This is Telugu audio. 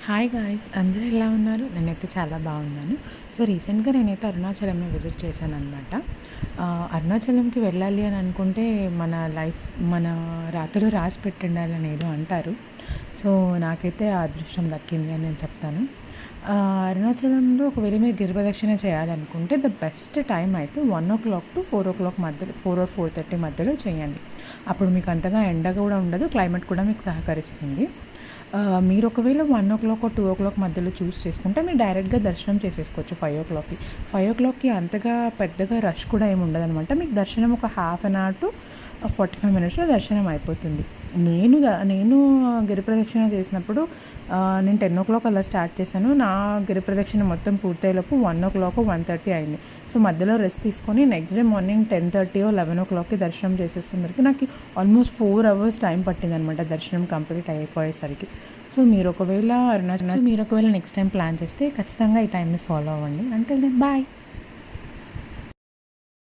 హాయ్ గాయ్స్, అందరూ ఎలా ఉన్నారు? నేనైతే చాలా బాగున్నాను. సో రీసెంట్గా నేనైతే అరుణాచలంని విజిట్ చేశాను అనమాట. అరుణాచలంకి వెళ్ళాలి అని అనుకుంటే మన రాతలో రాసి పెట్టిండాలని ఏదో అంటారు. సో నాకైతే ఆ అదృష్టం దక్కింది అని నేను చెప్తాను. అరుణాచలంలో ఒకవేళ మీరు గిరిప్రదక్షిణ చేయాలనుకుంటే ద బెస్ట్ టైం అయితే 1 to 4 మధ్యలో, 4 or 4:30 మధ్యలో చేయండి. అప్పుడు మీకు అంతగా ఎండ కూడా ఉండదు, క్లైమేట్ కూడా మీకు సహకరిస్తుంది. మీరు ఒకవేళ 1 or 2 మధ్యలో చూస్ చేసుకుంటే మీరు డైరెక్ట్గా దర్శనం చేసేసుకోవచ్చు 5 o'clockకి. అంతగా పెద్దగా రష్ కూడా ఏమి ఉండదు అనమాట. మీకు దర్శనం ఒక ½ an hour to 45 minutesలో దర్శనం అయిపోతుంది. నేను గిరిప్రదక్షిణ చేసినప్పుడు నేను 10 o'clock అలా స్టార్ట్ చేశాను. నా గిరిప్రదక్షిణ మొత్తం పూర్తయ్యేలోపు 1 o'clock 1:30 అయింది. సో మధ్యలో రెస్ట్ తీసుకొని నెక్స్ట్ డే మార్నింగ్ 10:30 or 11 దర్శనం చేసేసరికి నాకు ఆల్మోస్ట్ 4 hours టైం పట్టింది అనమాట దర్శనం కంప్లీట్ అయిపోయేసరికి. సో మీరు ఒకవేళ నెక్స్ట్ టైం ప్లాన్ చేస్తే ఖచ్చితంగా ఈ టైంని ఫాలో అవ్వండి. అంటే దెన్ బాయ్.